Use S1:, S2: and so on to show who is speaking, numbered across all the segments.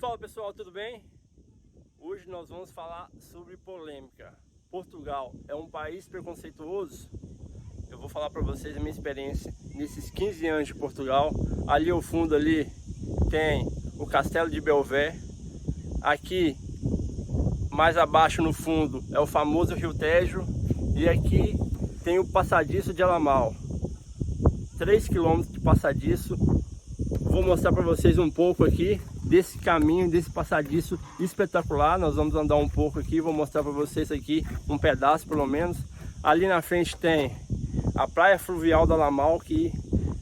S1: Fala pessoal, tudo bem? Hoje nós vamos falar sobre polêmica. Portugal é um país preconceituoso? Eu vou falar para vocês a minha experiência nesses 15 anos de Portugal. Ali ao fundo ali tem o Castelo de Belvé. Aqui mais abaixo no fundo é o famoso Rio Tejo. E aqui tem o Passadiço de Alamal. 3 km de passadiço. Vou mostrar para vocês um pouco aqui desse caminho, desse passadiço espetacular. Nós vamos andar um pouco aqui, vou mostrar para vocês aqui um pedaço pelo menos. Ali na frente tem a Praia Fluvial do Alamal, que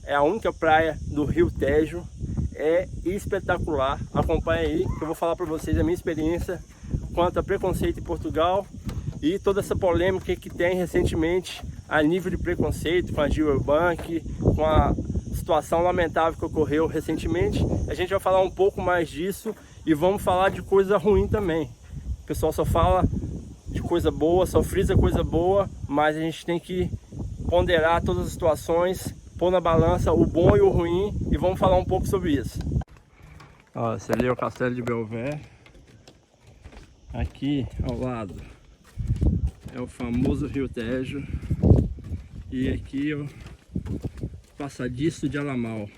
S1: é a única praia do Rio Tejo. É espetacular, acompanha aí que eu vou falar para vocês a minha experiência quanto a preconceito em Portugal e toda essa polêmica que tem recentemente a nível de preconceito com a Gilbank, com a situação lamentável que ocorreu recentemente. A gente vai falar um pouco mais disso e vamos falar de coisa ruim também. O pessoal só fala de coisa boa, só frisa coisa boa, mas a gente tem que ponderar todas as situações, pôr na balança o bom e o ruim e vamos falar um pouco sobre isso. Ó, esse ali é o Castelo de Belvé. Aqui ao lado é o famoso Rio Tejo e aqui o Passadiço de Alamal.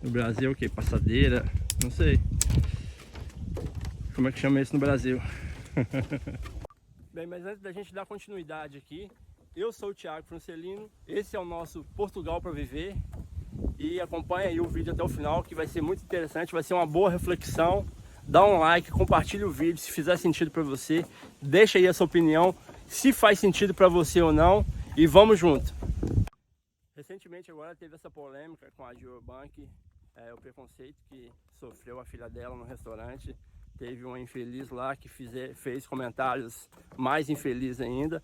S1: No Brasil o que? Passadeira? Não sei como é que chama isso no Brasil. Bem, mas antes da gente dar continuidade aqui, eu sou o Thiago Francelino, esse é o nosso Portugal para Viver e acompanha aí o vídeo até o final que vai ser muito interessante, vai ser uma boa reflexão. Dá um like, compartilha o vídeo se fizer sentido para você, deixa aí a sua opinião, se faz sentido para você ou não e vamos junto. Recentemente agora teve essa polêmica com a Gilbank, o preconceito que sofreu a filha dela no restaurante. Teve uma infeliz lá que fez comentários mais infelizes ainda.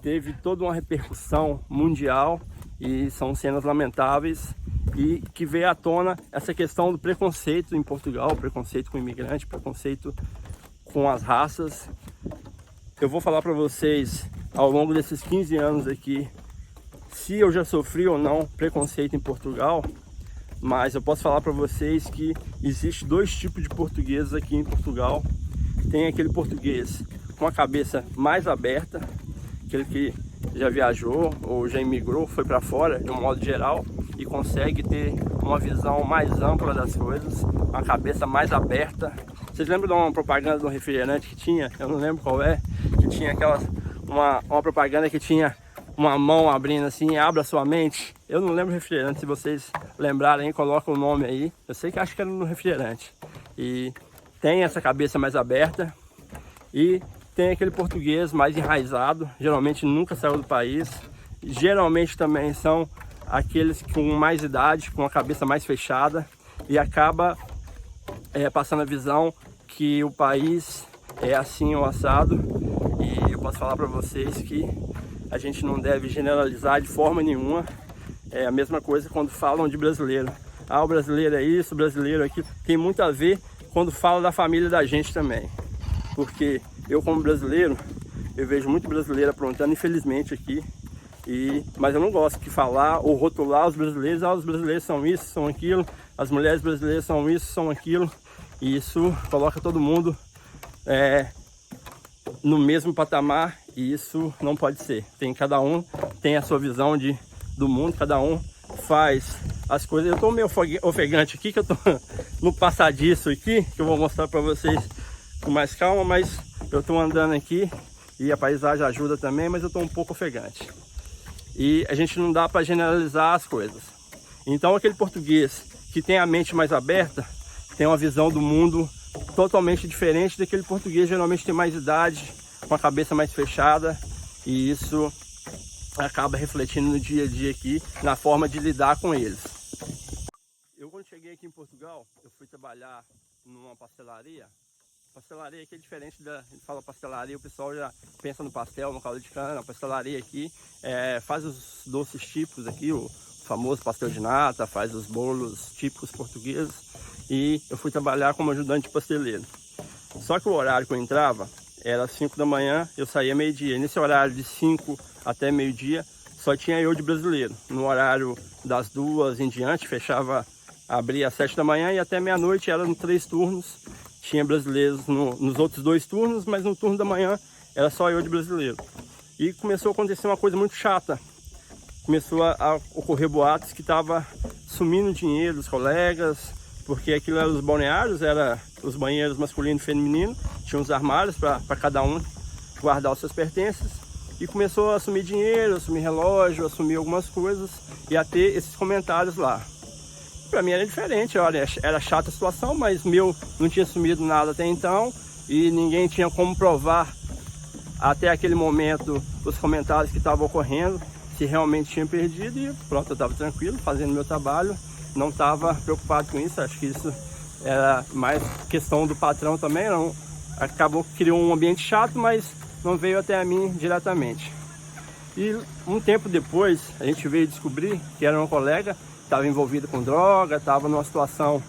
S1: Teve toda uma repercussão mundial e são cenas lamentáveis e que veio à tona essa questão do preconceito em Portugal, preconceito com imigrante, preconceito com as raças. Eu vou falar para vocês ao longo desses 15 anos aqui se eu já sofri ou não preconceito em Portugal, mas eu posso falar para vocês que existe dois tipos de portugueses aqui em Portugal. Tem aquele português com a cabeça mais aberta, aquele que já viajou ou já imigrou, foi para fora de um modo geral e consegue ter uma visão mais ampla das coisas, uma cabeça mais aberta. Vocês lembram de uma propaganda de um refrigerante que tinha? Eu não lembro qual é, que tinha uma propaganda que tinha uma mão abrindo assim, abra sua mente. Eu não lembro o refrigerante, se vocês lembrarem, coloca o nome aí. Eu sei que acho que era no refrigerante. E tem essa cabeça mais aberta e tem aquele português mais enraizado, geralmente nunca saiu do país. Geralmente também são aqueles com mais idade, com a cabeça mais fechada e acaba passando a visão que o país é assim ou assado. E eu posso falar para vocês que a gente não deve generalizar de forma nenhuma. É a mesma coisa quando falam de brasileiro. Ah, o brasileiro é isso, o brasileiro é aquilo. Tem muito a ver quando fala da família da gente também. Porque eu como brasileiro, eu vejo muito brasileiro aprontando, infelizmente aqui. Mas eu não gosto de falar ou rotular os brasileiros. Ah, os brasileiros são isso, são aquilo. As mulheres brasileiras são isso, são aquilo. E isso coloca todo mundo no mesmo patamar e isso não pode ser. Cada um tem a sua visão do mundo, cada um faz as coisas. Eu tô meio ofegante aqui, que eu tô no passadiço aqui, que eu vou mostrar para vocês com mais calma, mas eu tô andando aqui e a paisagem ajuda também, mas eu tô um pouco ofegante. E a gente não dá para generalizar as coisas. Então aquele português que tem a mente mais aberta, tem uma visão do mundo totalmente diferente daquele português, geralmente tem mais idade, com a cabeça mais fechada, e isso acaba refletindo no dia a dia aqui, na forma de lidar com eles. Eu quando cheguei aqui em Portugal, eu fui trabalhar numa pastelaria. Pastelaria aqui é diferente da... A gente fala pastelaria, o pessoal já pensa no pastel, no caldo de cana. A pastelaria aqui faz os doces típicos aqui, o famoso pastel de nata, faz os bolos típicos portugueses. E eu fui trabalhar como ajudante pasteleiro. Só que o horário que eu entrava era 5 da manhã, eu saía meio-dia. Nesse horário de 5 até meio-dia, só tinha eu de brasileiro. No horário das 2 em diante, abria às 7 da manhã e até meia-noite, era em 3 turnos. tinha brasileiros nos outros 2 turnos, mas no turno da manhã era só eu de brasileiro. E começou a acontecer uma coisa muito chata. Começou a ocorrer boatos que estava sumindo dinheiro dos colegas, porque aquilo era os balneários, era os banheiros masculino e feminino, tinha uns armários para cada um guardar os seus pertences. E começou a sumir dinheiro, a sumir relógio, a sumir algumas coisas e a ter esses comentários lá. Para mim era diferente, olha, era chata a situação, mas meu não tinha sumido nada até então e ninguém tinha como provar até aquele momento os comentários que estavam ocorrendo, se realmente tinha perdido. E pronto, eu estava tranquilo, fazendo meu trabalho, não estava preocupado com isso. Acho que isso era mais questão do patrão também, acabou que criou um ambiente chato, mas não veio até a mim diretamente. E um tempo depois a gente veio descobrir que era uma colega que estava envolvida com droga, estava numa situação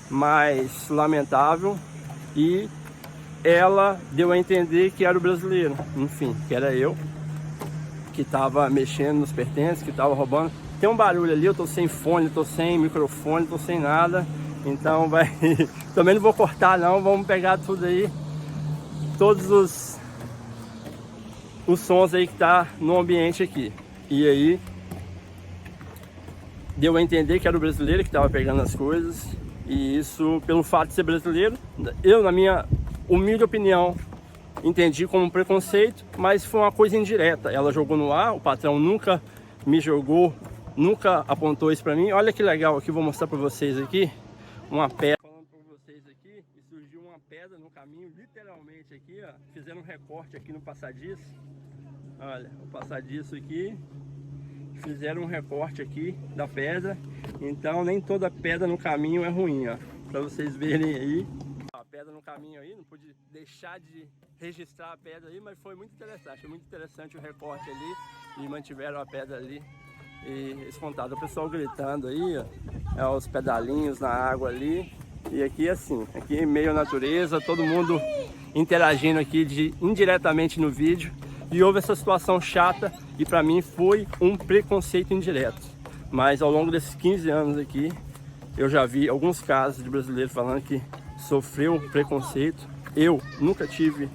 S1: mais lamentável e ela deu a entender que era o brasileiro, enfim, que era eu, que estava mexendo nos pertences, que estava roubando. Tem um barulho ali, eu tô sem fone, tô sem microfone, tô sem nada, então vai... Também não vou cortar não, vamos pegar tudo aí, todos os sons aí que tá no ambiente aqui. E aí, deu a entender que era o brasileiro que estava pegando as coisas, e isso, pelo fato de ser brasileiro, eu, na minha humilde opinião, entendi como um preconceito, mas foi uma coisa indireta. Ela jogou no ar, o patrão nunca me jogou, nunca apontou isso pra mim. Olha que legal aqui, vou mostrar pra vocês aqui, uma pedra. Falando pra vocês aqui, e surgiu uma pedra no caminho, literalmente aqui, ó. Fizeram um recorte aqui no passadiço. Olha, o passadiço aqui. Fizeram um recorte aqui da pedra, então nem toda pedra no caminho é ruim, ó. Pra vocês verem aí. A pedra no caminho aí, não pude deixar de registrar a pedra aí, mas foi muito interessante o recorte ali, e mantiveram a pedra ali e espontado. O pessoal gritando aí, ó, os pedalinhos na água ali, e aqui assim, aqui em meio à natureza, todo mundo interagindo aqui indiretamente no vídeo, e houve essa situação chata, e para mim foi um preconceito indireto. Mas ao longo desses 15 anos aqui, eu já vi alguns casos de brasileiros falando que sofreu preconceito. Eu nunca tive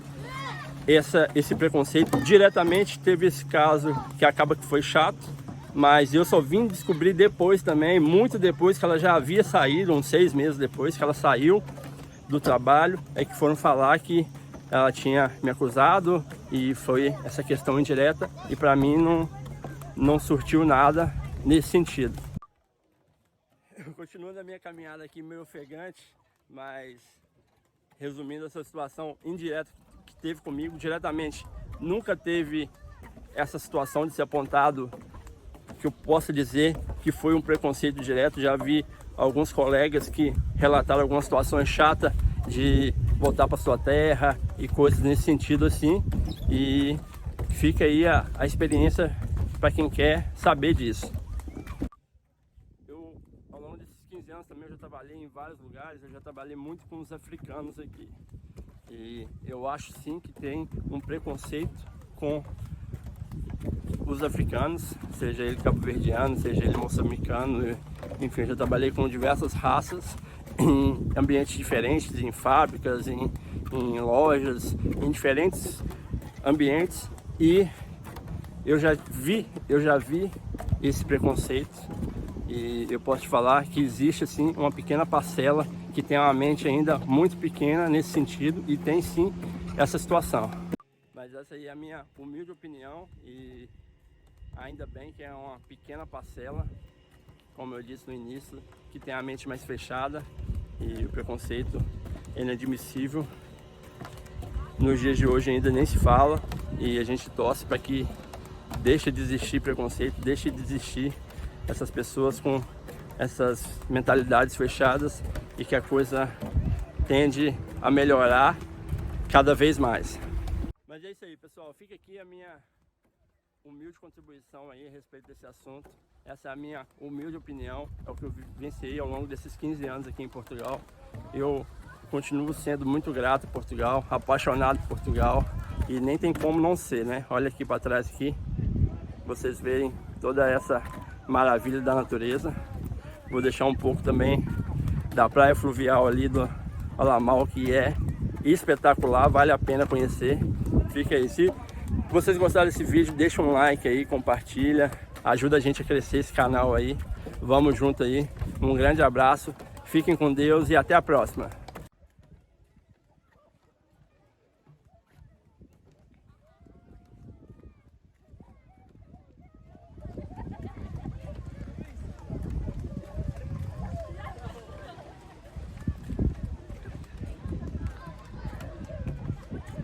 S1: esse preconceito diretamente. Teve esse caso que acaba que foi chato, mas eu só vim descobrir depois também, muito depois que ela já havia saído, uns 6 meses depois que ela saiu do trabalho, é que foram falar que ela tinha me acusado, e foi essa questão indireta, e para mim não surtiu nada nesse sentido. Eu continuo na minha caminhada aqui meio ofegante, mas resumindo essa situação indireta que teve comigo, diretamente nunca teve essa situação de ser apontado que eu possa dizer que foi um preconceito direto. Já vi alguns colegas que relataram algumas situações chatas de voltar para sua terra e coisas nesse sentido assim, e fica aí a experiência para quem quer saber disso. Eu, ao longo desses 15 anos também, eu já trabalhei em vários lugares, eu já trabalhei muito com os africanos aqui, e eu acho sim que tem um preconceito com os africanos, seja ele cabo-verdiano, seja ele moçambicano, enfim, eu já trabalhei com diversas raças em ambientes diferentes, em fábricas, em lojas, em diferentes ambientes, e eu já vi esse preconceito, e eu posso te falar que existe assim uma pequena parcela que tem uma mente ainda muito pequena nesse sentido, e tem sim essa situação. Mas essa aí é a minha humilde opinião, e ainda bem que é uma pequena parcela, como eu disse no início, que tem a mente mais fechada, e o preconceito é inadmissível. Nos dias de hoje ainda nem se fala, e a gente torce para que deixe de existir preconceito, deixe de existir essas pessoas com essas mentalidades fechadas, e que a coisa tende a melhorar cada vez mais. Mas é isso aí, pessoal, fica aqui a minha humilde contribuição aí a respeito desse assunto. Essa é a minha humilde opinião, é o que eu vivenciei ao longo desses 15 anos aqui em Portugal. Eu continuo sendo muito grato a Portugal, apaixonado por Portugal, e nem tem como não ser, né? Olha aqui para trás aqui, vocês verem toda essa maravilha da natureza. Vou deixar um pouco também da praia fluvial ali Alamal, que é espetacular, vale a pena conhecer. Fica aí. Se vocês gostaram desse vídeo, deixa um like aí, compartilha, ajuda a gente a crescer esse canal aí. Vamos junto aí. Um grande abraço, fiquem com Deus e até a próxima.